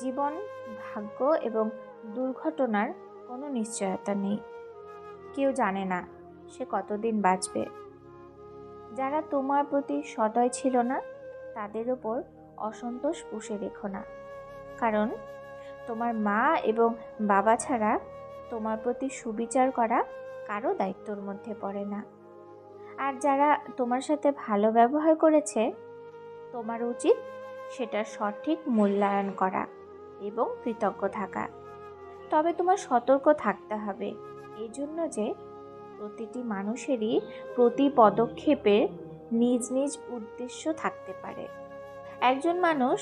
জীবন, ভাগ্য এবং দুর্ঘটনার কোনো নিশ্চয়তা নেই। কেউ জানে না সে কতদিন বাঁচবে। যারা তোমার প্রতি সদয় ছিল না তাদের ওপর অসন্তোষ পুষে রেখো না, কারণ তোমার মা এবং বাবা ছাড়া তোমার প্রতি সুবিচার করা কারো দায়িত্বর মধ্যে পড়ে না। আর যারা তোমার সাথে ভালো ব্যবহার করেছে, তোমার উচিত সেটার সঠিক মূল্যায়ন করা এবং কৃতজ্ঞ থাকা। তবে তোমার সতর্ক থাকতে হবে এই জন্য যে প্রতিটি মানুষেরই প্রতি পদক্ষেপে নিজ নিজ উদ্দেশ্য থাকতে পারে। একজন মানুষ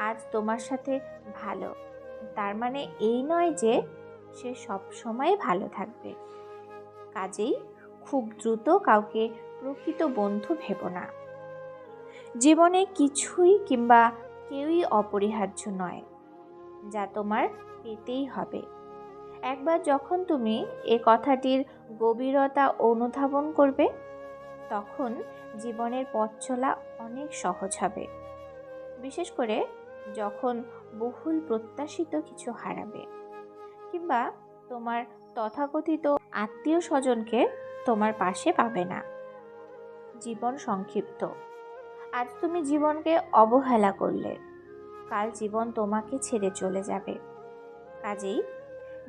আজ তোমার সাথে ভালো, তার মানে এই নয় যে সে সব সময় ভালো থাকবে। কাজেই খুব দ্রুত কাউকে প্রকৃত বন্ধু ভেবো না। জীবনে কিছুই কিংবা কেউই অপরিহার্য নয় যা তোমার পেতেই হবে। একবার যখন তুমি এ কথাটির গভীরতা অনুধাবন করবে, তখন জীবনের পথ চলা অনেক সহজ হবে। বিশেষ করে যখন বহুল প্রত্যাশিত কিছু হারাবে, কিংবা তোমার তথাকথিত আত্মীয় স্বজনকে তোমার পাশে পাবে না। জীবন সংক্ষিপ্ত। আজ তুমি জীবনকে অবহেলা করলে, কাল জীবন তোমাকে ছেড়ে চলে যাবে। কাজেই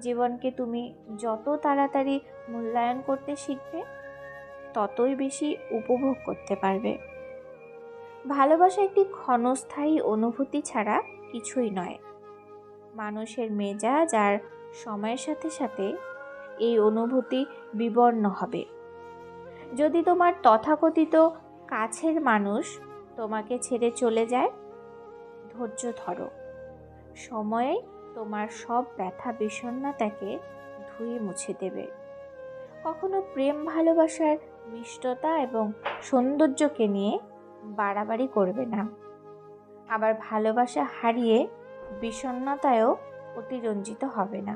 জীবনকে তুমি যত তাড়াতাড়ি মূল্যায়ন করতে শিখবে, ততই বেশি উপভোগ করতে পারবে। ভালোবাসা একটি ক্ষণস্থায়ী অনুভূতি ছাড়া কিছুই নয়। মানুষের মেজাজ আর সময়ের সাথে সাথে এই অনুভূতি বিবর্ণ হবে। যদি তোমার তথাকথিত কাছের মানুষ তোমাকে ছেড়ে চলে যায়, ধৈর্য ধরো। সময়ে তোমার সব ব্যথা বিষণ্ণতাকে ধুয়ে মুছে দেবে। কখনো প্রেম ভালোবাসার মিষ্টতা এবং সৌন্দর্যকে নিয়ে বাড়াবাড়ি করবে না। আবার ভালোবাসা হারিয়ে বিষণ্ণতায়ও অতিরঞ্জিত হবে না।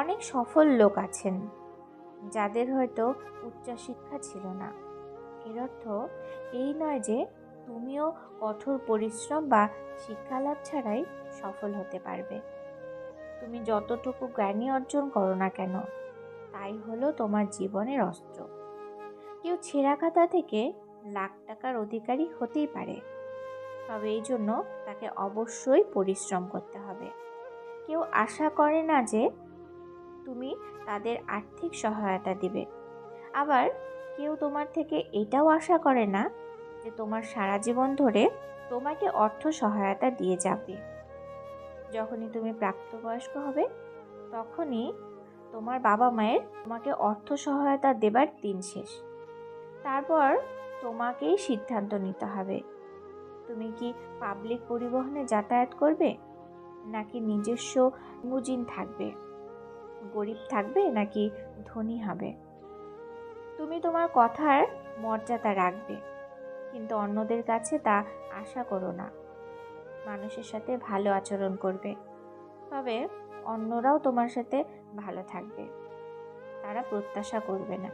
অনেক সফল লোক আছেন যাদের হয়তো উচ্চশিক্ষা ছিল না। এর অর্থ এই নয় যে তুমিও কঠোর পরিশ্রম বা শিক্ষালাভ ছাড়াই সফল হতে পারবে। তুমি যতটুকু জ্ঞানী অর্জন করো না কেন, তাই হলো তোমার জীবনের অস্ত্র। কেউ ছেঁড়া খাতা থেকে লাখ টাকার অধিকারী হতেই পারে, তবে এই জন্য তাকে অবশ্যই পরিশ্রম করতে হবে। কেউ আশা করে না যে তুমি তাদের আর্থিক সহায়তা দিবে, আবার কেউ তোমার থেকে এটাও আশা করে না যে তোমার সারা জীবন ধরে তোমাকে অর্থ সহায়তা দিয়ে যাবে। যখনই তুমি প্রাপ্তবয়স্ক হবে, তখনই তোমার বাবা মায়ের তোমাকে অর্থ সহায়তা দেবার দিন শেষ। তারপর তোমাকেই সিদ্ধান্ত নিতে হবে, তুমি কি পাবলিক পরিবহনে যাতায়াত করবে, নাকি নিজস্ব লিমুজিন থাকবে, গরিব থাকবে নাকি ধনী হবে। তুমি তোমার কথার মর্যাদা রাখবে, কিন্তু অন্যদের কাছে তা আশা করো না। মানুষের সাথে ভালো আচরণ করবে, তবে অন্যরাও তোমার সাথে ভালো থাকবে, তারা প্রত্যাশা করবে না।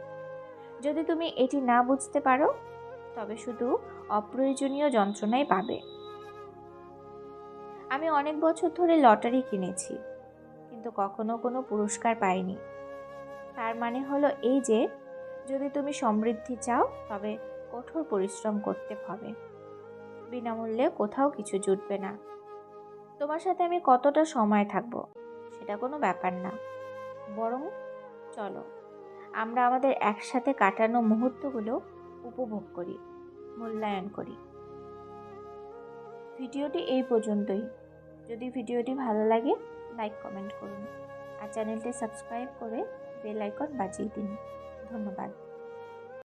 যদি তুমি এটি না বুঝতে পারো, তবে শুধু অপ্রয়োজনীয় যন্ত্রণাই পাবে। আমি অনেক বছর ধরে লটারি কিনেছি, কিন্তু কখনো কোনো পুরস্কার পাইনি। তার মানে হলো এই যে যদি তুমি সমৃদ্ধি চাও, তবে কঠোর পরিশ্রম করতে হবে। বিনামূল্যে কোথাও কিছু জুটবে না। তোমার সাথে আমি কতটা সময় থাকবো সেটা কোনো ব্যাপার না, বরং চলো আমরা আমাদের একসাথে কাটানো মুহূর্তগুলো উপভোগ করি, মূল্যায়ন করি। ভিডিওটি এই পর্যন্তই। যদি ভিডিওটি ভালো লাগে, লাইক কমেন্ট করুন আর চ্যানেলটি সাবস্ক্রাইব করে বেল আইকন বাজিয়ে দিন। ধন্যবাদ।